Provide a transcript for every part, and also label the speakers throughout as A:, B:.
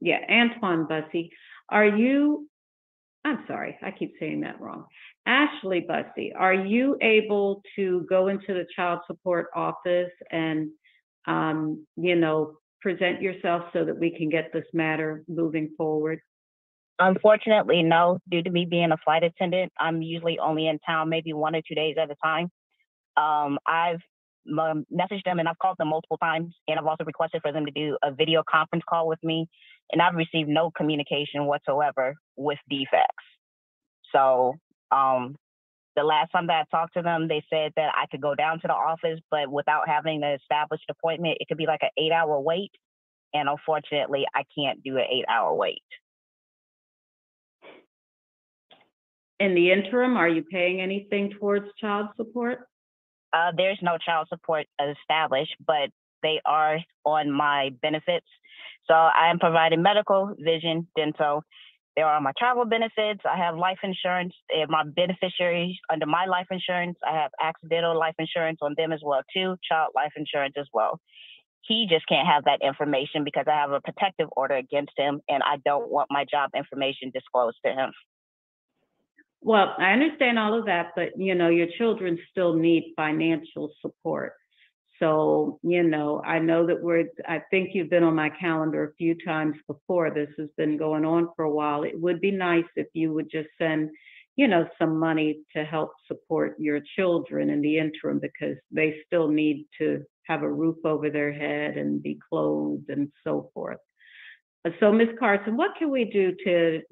A: yeah, Antoine Bussey, are you, I'm sorry, I keep saying that wrong. Ashley Bussey, are you able to go into the child support office and, present yourself so that we can get this matter moving forward?
B: Unfortunately, no. Due to me being a flight attendant, I'm usually only in town maybe 1 or 2 days at a time. I've messaged them and I've called them multiple times, and I've also requested for them to do a video conference call with me, and I've received no communication whatsoever with DFAX. So the last time that I talked to them, they said that I could go down to the office, but without having an established appointment, it could be like an 8-hour wait. And unfortunately, I can't do an 8-hour wait.
A: In the interim, are you paying anything towards child support?
B: There's no child support established, but they are on my benefits. So I am providing medical, vision, dental. They are on my travel benefits. I have life insurance. And my beneficiaries under my life insurance, I have accidental life insurance on them as well too, child life insurance as well. He just can't have that information because I have a protective order against him, and I don't want my job information disclosed to him.
A: Well, I understand all of that, but your children still need financial support. So, I know that I think you've been on my calendar a few times before. This has been going on for a while. It would be nice if you would just send, some money to help support your children in the interim because they still need to have a roof over their head and be clothed and so forth. So, Ms. Carson, what can we do to,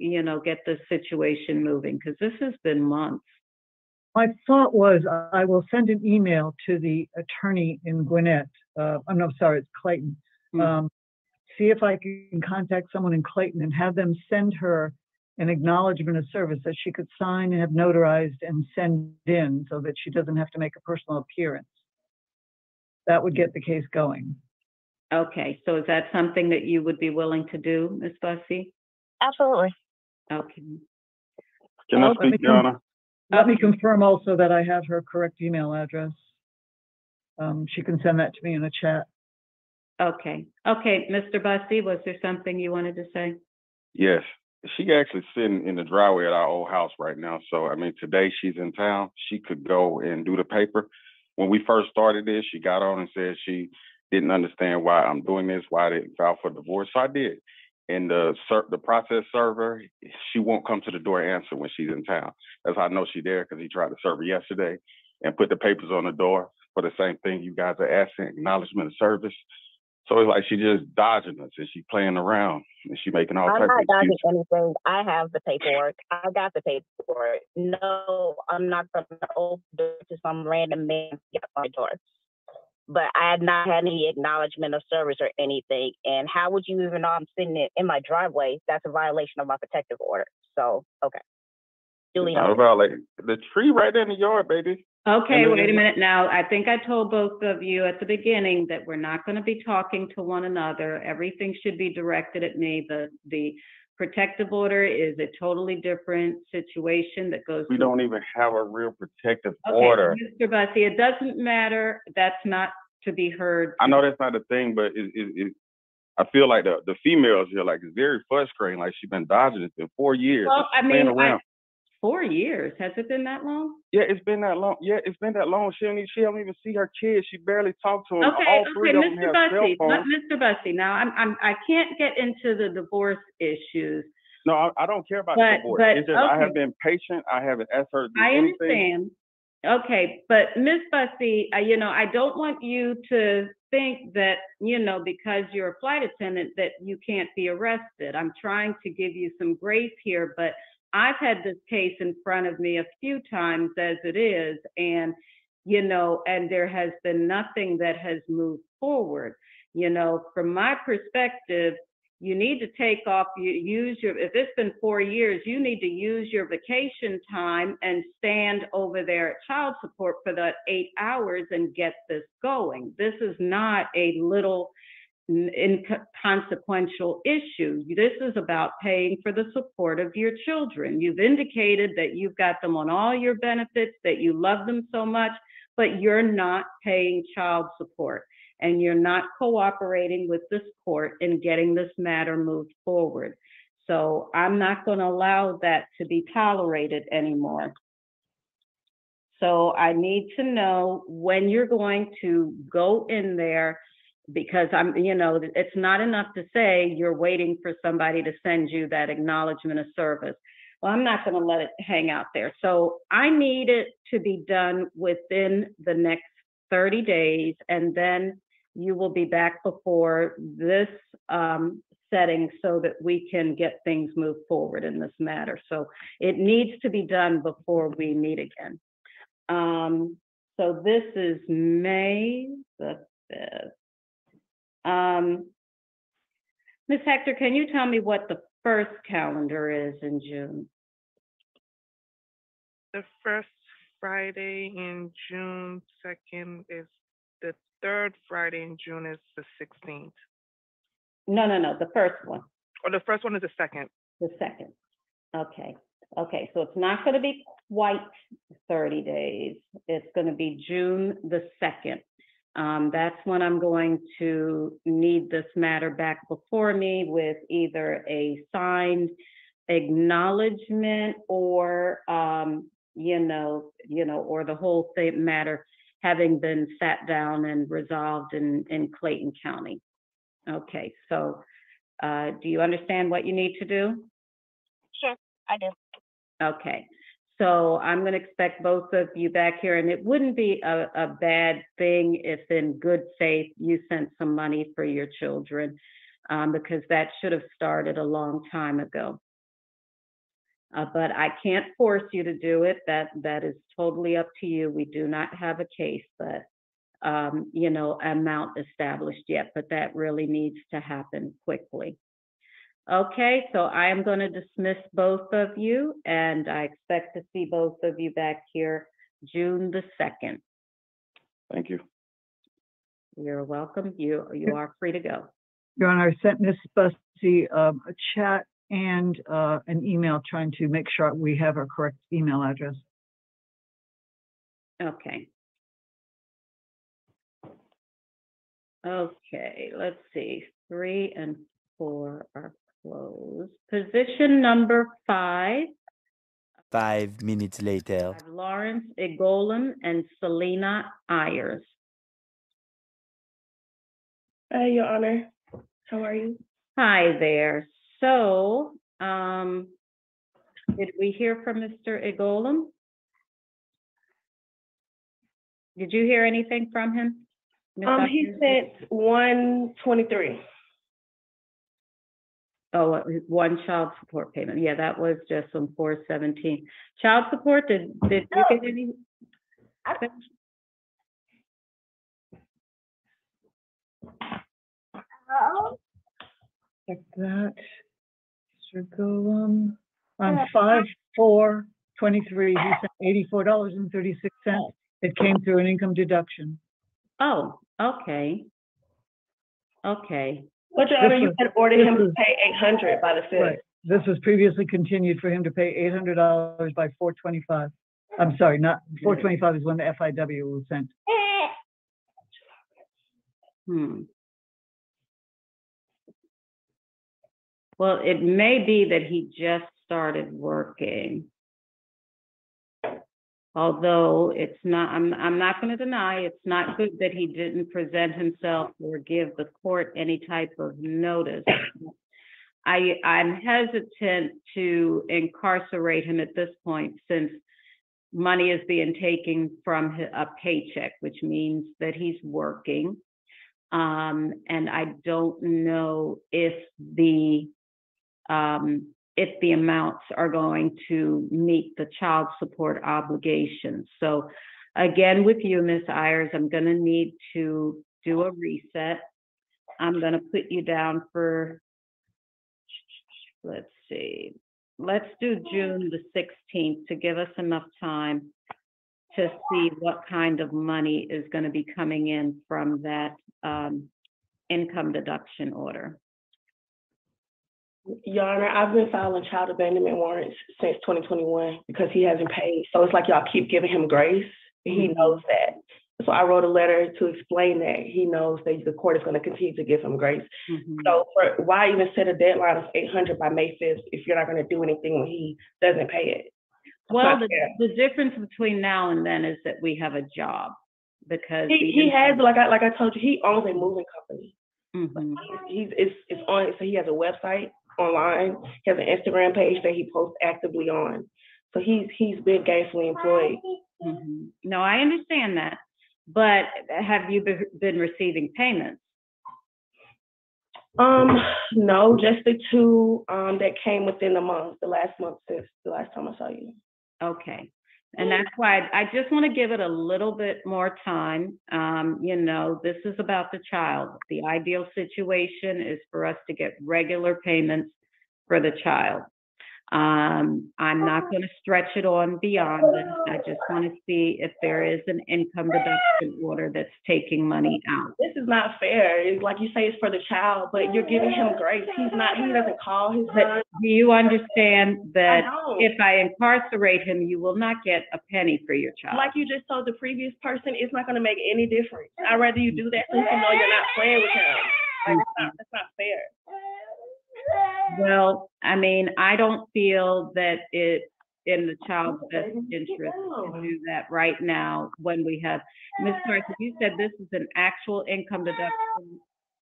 A: get this situation moving? Because this has been months.
C: My thought was I will send an email to the attorney in Gwinnett. I'm sorry, it's Clayton. See if I can contact someone in Clayton and have them send her an acknowledgement of service that she could sign and have notarized and send in so that she doesn't have to make a personal appearance. That would get the case going.
A: Okay, so is that something that you would be willing to do, Ms. Bussey?
B: Absolutely.
A: Okay.
D: Can I speak, Your Honor?
C: Let me confirm also that I have her correct email address. She can send that to me in a chat.
A: Okay. Okay, Mr. Bussey, was there something you wanted to say?
D: Yes. She actually sitting in the driveway at our old house right now. So, today she's in town. She could go and do the paper. When we first started this, she got on and said she didn't understand why I'm doing this, why I didn't file for divorce. So I did. And the process server, she won't come to the door and answer when she's in town. That's how I know she's there because he tried to serve her yesterday and put the papers on the door for the same thing you guys are asking, acknowledgement of service. So it's like she just dodging us and she playing around and she making all types of excuses.
B: I'm not dodging anything. I have the paperwork. I got the paperwork. No, I'm not going to open to some random man at my door. But I had not had any acknowledgement of service or anything. And how would you even know I'm sitting in my driveway? That's a violation of my protective order. So, okay.
D: Julie, not about like the tree right there in the yard, baby.
A: Okay, wait a minute now. I think I told both of you at the beginning that we're not going to be talking to one another. Everything should be directed at me. The protective order is a totally different situation that goes.
D: We don't even have a real protective order.
A: Mr. Bussey, it doesn't matter. That's not to be heard.
D: I know that's not a thing, but I feel like the females here, like, it's very frustrating. Like, she's been dodging it for 4 years.
A: Well, I mean, 4 years. Has it been that long?
D: Yeah, it's been that long. Yeah, it's been that long. She don't even see her kids. She barely talks to them.
A: Okay,
D: All three of them
A: Mr.
D: have cell
A: Bussey,
D: phones.
A: Mr. Bussey. Now, I can't get into the divorce issues.
D: No, I don't care about the divorce. It's just I have been patient. I haven't asked her to do anything.
A: I understand. Okay, but Ms. Bussey, I don't want you to think that, because you're a flight attendant that you can't be arrested. I'm trying to give you some grace here, but I've had this case in front of me a few times as it is, and there has been nothing that has moved forward. From my perspective, you need to take off, if it's been 4 years, you need to use your vacation time and stand over there at child support for that 8 hours and get this going. This is not a little inconsequential issue. This is about paying for the support of your children. You've indicated that you've got them on all your benefits, that you love them so much, but you're not paying child support. and you're not cooperating with this court in getting this matter moved forward. So I'm not going to allow that to be tolerated anymore. So I need to know when you're going to go in there, because it's not enough to say you're waiting for somebody to send you that acknowledgement of service. Well, I'm not going to let it hang out there. So I need it to be done within the next 30 days, and then you will be back before this setting so that we can get things moved forward in this matter. So it needs to be done before we meet again. So this is May the 5th. Ms. Hector, can you tell me what the first calendar is in June?
E: The first Friday in June, second is the third Friday in June is the 16th.
A: No, the first one.
E: Or the first one is the second.
A: The second. Okay. So it's not going to be quite 30 days. It's going to be June the 2nd. That's when I'm going to need this matter back before me with either a signed acknowledgement or, or the whole thing matter having been sat down and resolved in Clayton County. Okay, so do you understand what you need to do?
B: Sure, I do.
A: Okay, so I'm going to expect both of you back here, and it wouldn't be a bad thing if in good faith you sent some money for your children, because that should have started a long time ago. But I can't force you to do it. That is totally up to you. We do not have a case, but amount established yet, but that really needs to happen quickly. Okay, so I am going to dismiss both of you, and I expect to see both of you back here June the 2nd.
D: Thank you.
A: You're welcome. You are free to go.
C: Your Honor, I sent Ms. Bussey a chat and an email trying to make sure we have our correct email address.
A: Okay. Okay, let's see. 3 and 4 are closed. Position number 5.
F: 5 minutes later.
A: Lawrence Egolem and Selena Ayers.
G: Hi, Your Honor. How are you?
A: Hi there. So, did we hear from Mr. Egolem? Did you hear anything from him?
G: He sent 123.
A: Oh, one child support payment. Yeah, that was just on 4/17. Child support, did you get any?
C: Check that. Mr. Golem. On 5/4/23, he sent $84.36. It came through an income deduction.
A: Oh, okay. Okay.
G: But Your Honor, you had ordered him to pay $800 by the 5th.
C: Right. This was previously continued for him to pay $800 by 4/25. I'm sorry, not 4/25 is when the FIW was sent.
A: Well, it may be that he just started working. Although it's not, I'm not going to deny it's not good that he didn't present himself or give the court any type of notice. I'm hesitant to incarcerate him at this point since money is being taken from a paycheck, which means that he's working. And I don't know if the amounts are going to meet the child support obligations. So again, with you, Ms. Ayers, I'm going to need to do a reset. I'm going to put you down for, let's see, let's do June the 16th to give us enough time to see what kind of money is going to be coming in from that income deduction order.
G: Your Honor, I've been filing child abandonment warrants since 2021 because he hasn't paid. So it's like y'all keep giving him grace. He knows that. So I wrote a letter to explain that he knows that the court is going to continue to give him grace.
A: Mhm.
G: So why even set a deadline of 800 by May 5th if you're not going to do anything when he doesn't pay it?
A: Well,
G: not fair.
A: the difference between now and then is that we have a job because
G: He has, like I told you, he owns a moving company.
A: Mhm.
G: It's on, so he has a website online, he has an Instagram page that he posts actively on. So he's been gainfully employed.
A: Mhm. No, I understand that, but have you been receiving payments?
G: No, just the two that came within the month, the last month since the last time I saw you.
A: Okay. And that's why I just want to give it a little bit more time. You know, this is about the child. The ideal situation is for us to get regular payments for the child. I'm not going to stretch it on beyond this. I just want to see if there is an income deduction order that's taking money out.
G: This is not fair. It's like you say, it's for the child, but you're giving him grace. He doesn't call his son.
A: But do you understand that
G: I don't.
A: if I incarcerate him, you will not get a penny for your child?
G: Like you just told the previous person, it's not going to make any difference. I'd rather you do that so you know you're not playing with him. Like, that's not fair.
A: Well, I mean, I don't feel that it's in the child's best interest to do that right now when we have, Ms. Carson, you said this is an actual income deduction
C: The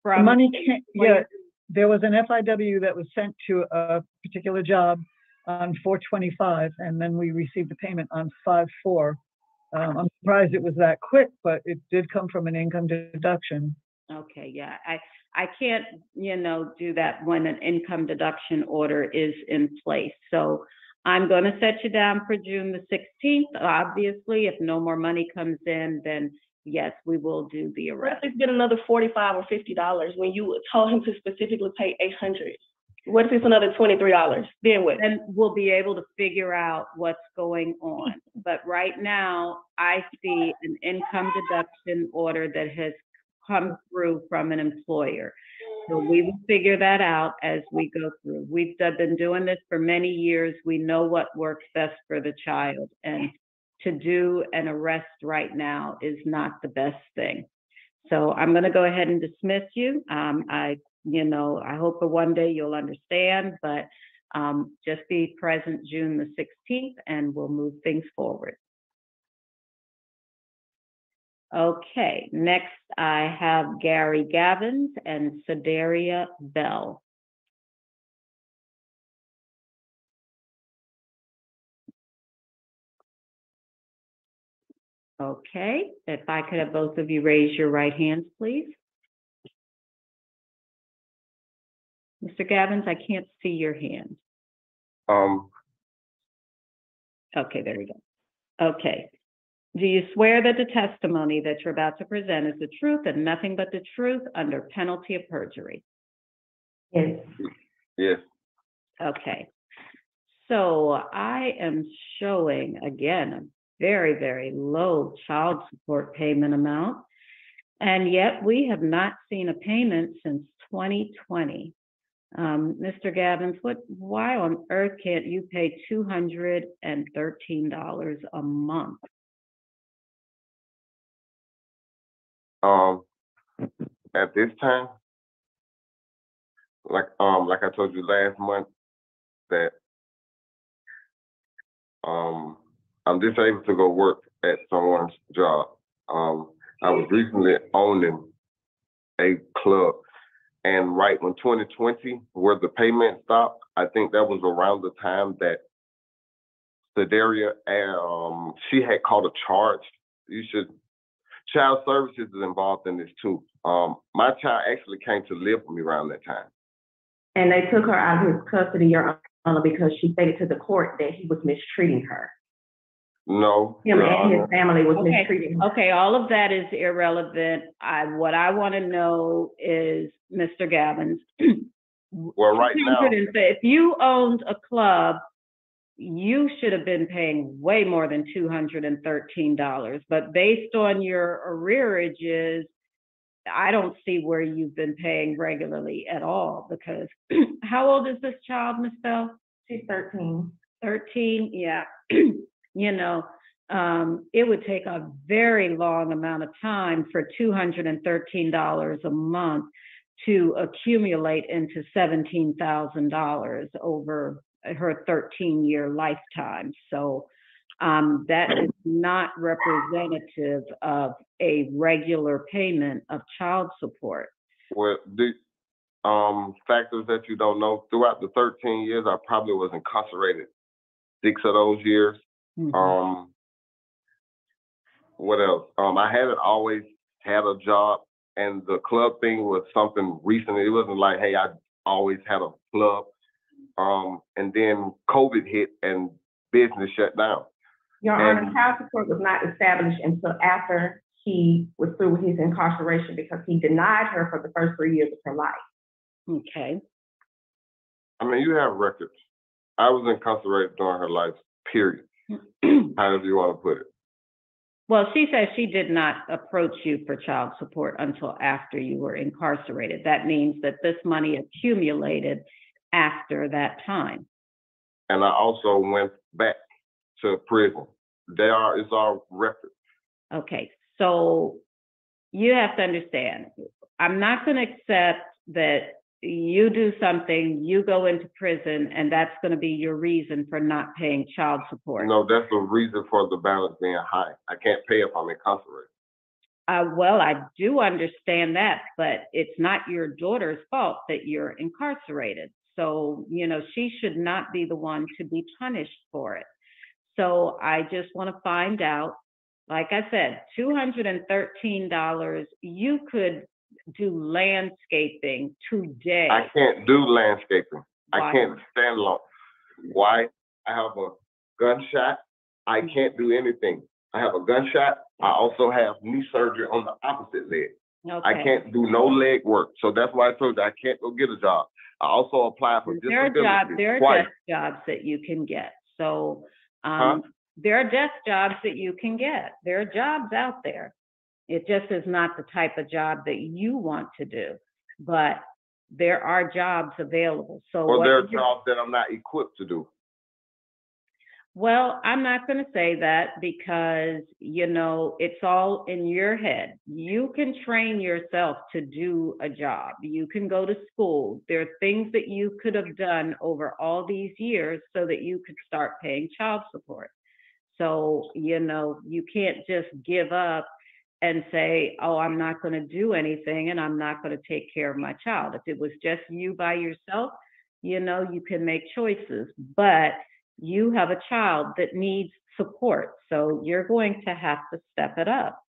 A: from.
C: money can't, yeah, there was an FIW that was sent to a particular job on 4/25, and then we received the payment on 5/4. I'm surprised it was that quick, but it did come from an income deduction.
A: Okay, yeah, I can't, you know, do that when an income deduction order is in place. So I'm going to set you down for June the 16th. Obviously, if no more money comes in, then yes, we will do the
G: What
A: arrest.
G: if it's been another $45 or $50 when you told him to specifically pay $800? What if it's another $23? Then what?
A: Then we'll be able to figure out what's going on. But right now, I see an income deduction order that has come through from an employer. So we will figure that out as we go through. We've been doing this for many years. We know what works best for the child. And to do an arrest right now is not the best thing. So I'm going to go ahead and dismiss you. I hope that one day you'll understand, but just be present June the 16th and we'll move things forward. Okay, next I have Gary Gavins and Sedaria Bell. Okay, if I could have both of you raise your right hands, please. Mr. Gavins, I can't see your hand. Okay, there we go. Okay. Do you swear that the testimony that you're about to present is the truth and nothing but the truth under penalty of perjury?
G: Yes.
D: Yes.
A: Okay. So I am showing, again, a very, very low child support payment amount. And yet we have not seen a payment since 2020. Mr. Gavins, why on earth can't you pay $213 a month?
H: At this time, like I told you last month, that I'm disabled to go work at someone's job. I was recently owning a club, and right when 2020, where the payment stopped, I think that was around the time that Sedaria, she had called a charge. Child Services is involved in this too. My child actually came to live with me around that time.
I: And they took her out of his custody, Your Honor, because she stated to the court that he was mistreating her.
H: No.
I: Him and his family was mistreating her.
A: Okay, all of that is irrelevant. What I want to know is, Mr. Gavins,
H: Well, right now,
A: if you owned a club, you should have been paying way more than $213. But based on your arrearages, I don't see where you've been paying regularly at all, because how old is this child, Ms. Bell?
I: She's 13.
A: 13, yeah. You know, it would take a very long amount of time for $213 a month to accumulate into $17,000 over her 13-year lifetime. So that is not representative of a regular payment of child support.
H: Well, the factors that you don't know, throughout the 13 years, I probably was incarcerated 6 of those years.
A: Mhm.
H: What else? I haven't always had a job, and the club thing was something recent. It wasn't like, hey, I always had a club. And then COVID hit and business shut down.
I: Your Honor,
H: And-
I: child support was not established until after he was through with his incarceration because he denied her for the first 3 years of her life.
A: Okay.
H: I mean, you have records. I was incarcerated during her life, period. However you want to put it.
A: Well, she says she did not approach you for child support until after you were incarcerated. That means that this money accumulated after that time.
H: And I also went back to prison. It's our record.
A: Okay, so you have to understand, I'm not going to accept that you do something, you go into prison, and that's going to be your reason for not paying child support.
H: No, that's the reason for the balance being high. I can't pay if I'm incarcerated.
A: Well, I do understand that, but it's not your daughter's fault that you're incarcerated. So, she should not be the one to be punished for it. So I just want to find out, like I said, $213, you could do landscaping today.
H: I can't do landscaping.
A: Why?
H: I can't stand long. Why? I have a gunshot. I can't do anything. I have a gunshot. I also have knee surgery on the opposite leg.
A: Okay.
H: I can't do no leg work. So that's why I told you I can't go get a job. I also applied for
A: There are
H: disability twice.
A: desk jobs that you can get. So
H: Huh?
A: there are desk jobs that you can get. There are jobs out there. It just is not the type of job that you want to do, but there are jobs available. So
H: Or
A: what
H: there are
A: is your-
H: jobs that I'm not equipped to do.
A: Well, I'm not going to say that because, it's all in your head. You can train yourself to do a job. You can go to school. There are things that you could have done over all these years so that you could start paying child support. So, you can't just give up and say, oh, I'm not going to do anything and I'm not going to take care of my child. If it was just you by yourself, you can make choices. But you have a child that needs support, so you're going to have to step it up.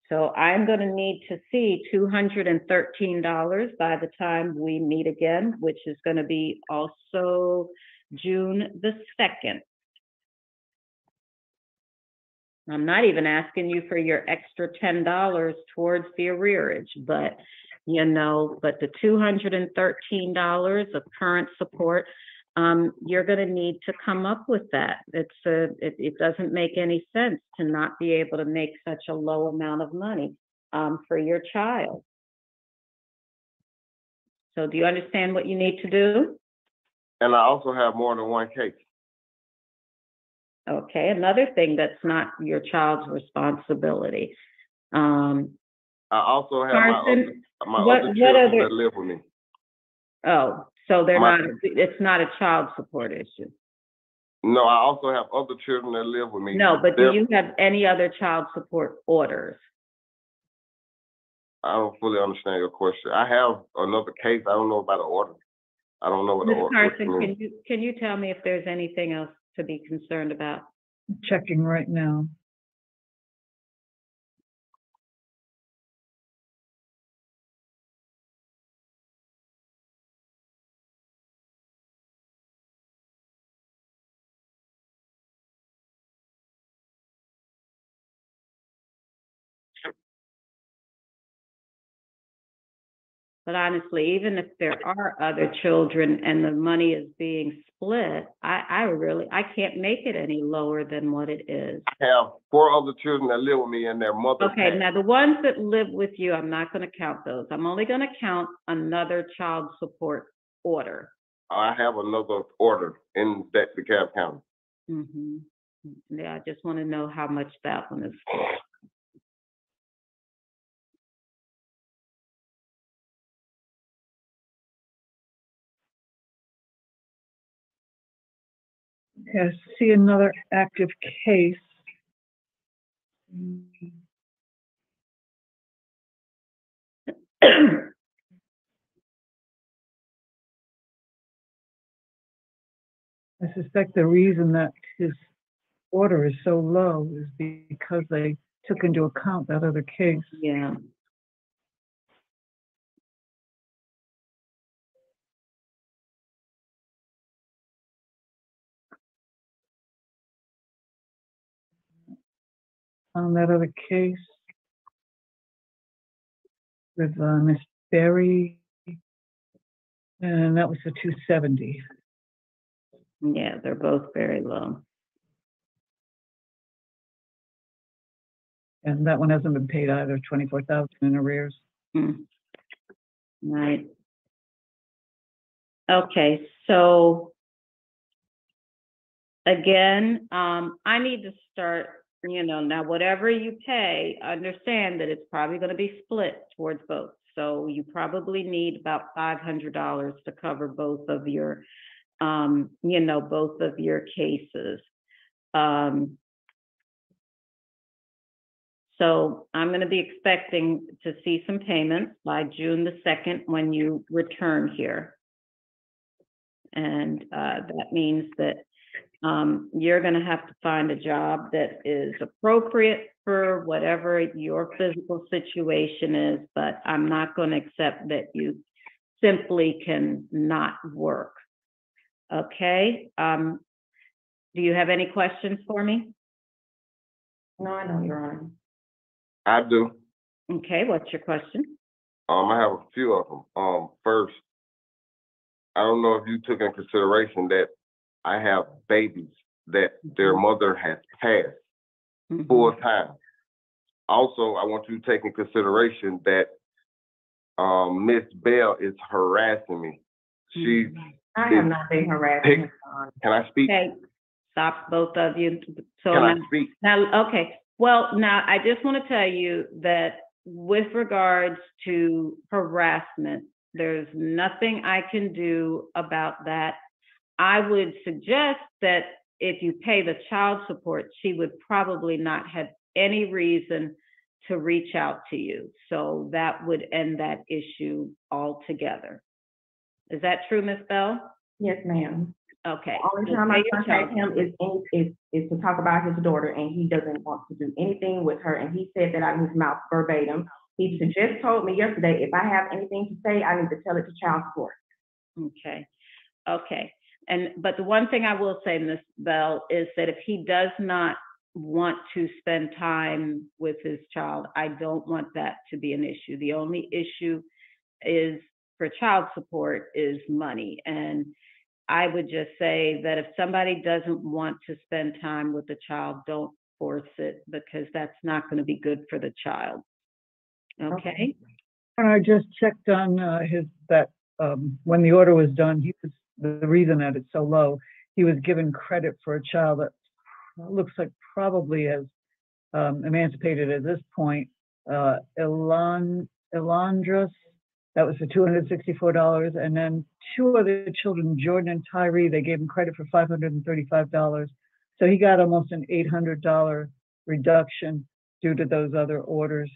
A: So I'm going to need to see $213 by the time we meet again, which is going to be also June the 2nd. I'm not even asking you for your extra $10 towards the arrearage, but the $213 of current support, you're going to need to come up with that. It doesn't make any sense to not be able to make such a low amount of money for your child. So do you understand what you need to do?
H: And I also have more than one case.
A: Okay, another thing that's not your child's responsibility.
H: I also have
A: Carson,
H: my
A: what
H: other children
A: other-
H: that live with me.
A: Oh, so it's not a child support issue.
H: No, I also have other children that live with me.
A: No, but do you have any other child support orders?
H: I don't fully understand your question. I have another case. I don't know about the order. I don't know what the
A: Ms.
H: order
A: Carson,
H: means.
A: can you tell me if there's anything else to be concerned about?
C: Checking right now.
A: But honestly, even if there are other children and the money is being split, I can't make it any lower than what it is.
H: I have 4 other children that live with me and their mother.
A: Okay, now the ones that live with you, I'm not going to count those. I'm only going to count another child support order.
H: I have another order in DeKalb County.
A: Mm-hmm. Yeah, I just want to know how much that one is for.
C: Okay, I see another active case. I suspect the reason that his order is so low is because they took into account that other case.
A: Yeah.
C: On that other case with Miss Berry, and that was the 270.
A: Yeah, they're both very low.
C: And that one hasn't been paid either, 24,000 in arrears.
A: Right. Okay, so again, I need to start, now whatever you pay, understand that it's probably going to be split towards both. So you probably need about $500 to cover both of your, both of your cases. So I'm going to be expecting to see some payments by June the 2nd when you return here. And that means that you're going to have to find a job that is appropriate for whatever your physical situation is, but I'm not going to accept that you simply can not work. Okay? Do you have any questions for me?
I: No, I don't, Your Honor.
H: I do.
A: Okay, what's your question?
H: I have a few of them. First, I don't know if you took in consideration that I have babies that their mother has passed full time. Also, I want you to take in consideration that Miss Bell is harassing me.
I: I have not been harassing her, Your Honor.
H: Can I speak?
A: Okay, stop both of you. So
H: Can I speak?
A: now, okay. Well, now I just want to tell you that with regards to harassment, there's nothing I can do about that. I would suggest that if you pay the child support, she would probably not have any reason to reach out to you. So that would end that issue altogether. Is that true, Ms. Bell?
I: Yes, ma'am.
A: Okay.
I: The only time I contact him is to talk about his daughter, and he doesn't want to do anything with her. And he said that out of his mouth verbatim. He just told me yesterday, if I have anything to say, I need to tell it to child support.
A: Okay. Okay. But the one thing I will say, Ms. Bell, is that if he does not want to spend time with his child, I don't want that to be an issue. The only issue is for child support is money. And I would just say that if somebody doesn't want to spend time with the child, don't force it, because that's not going to be good for the child. Okay?
C: And I just checked on when the order was done, the reason that it's so low, he was given credit for a child that looks like probably as emancipated at this point. Elandras, that was for $264. And then two other children, Jordan and Tyree, they gave him credit for $535. So he got almost an $800 reduction due to those other orders.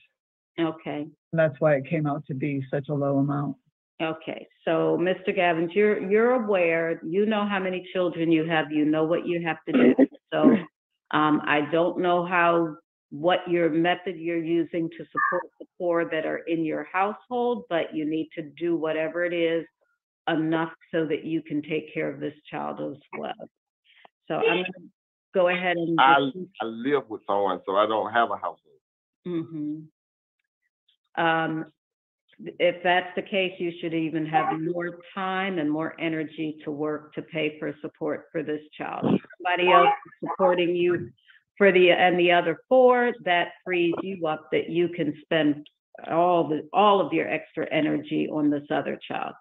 A: Okay.
C: And that's why it came out to be such a low amount.
A: Okay. So, Mr. Gavin, you're aware, you know how many children you have, you know what you have to do. So I don't know what your method you're using to support the poor that are in your household, but you need to do whatever it is enough so that you can take care of this child as well. So I'm going to go ahead and...
H: I live with someone, so I don't have a household.
A: If that's the case, you should even have more time and more energy to work to pay for support for this child. If somebody else is supporting you and the other four, that frees you up that you can spend all of your extra energy on this other child.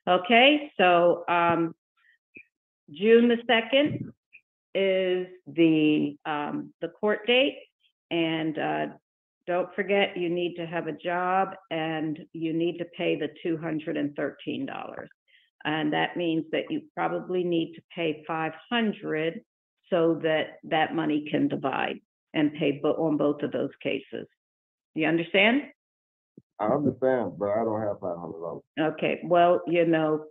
A: Okay, so June the 2nd, is the court date. And don't forget, you need to have a job and you need to pay the $213. And that means that you probably need to pay $500 so that that money can divide and pay on both of those cases. You understand?
H: I understand, but I don't have $500.
A: Okay, well, you know,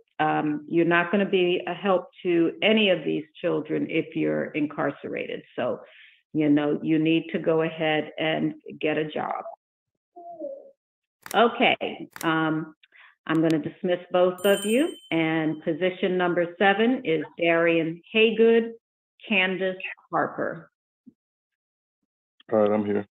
A: you're not going to be a help to any of these children if you're incarcerated. So, you know, you need to go ahead and get a job. Okay, I'm going to dismiss both of you, and position number 7 is Darian Haygood, Candace Harper.
D: All right, I'm here.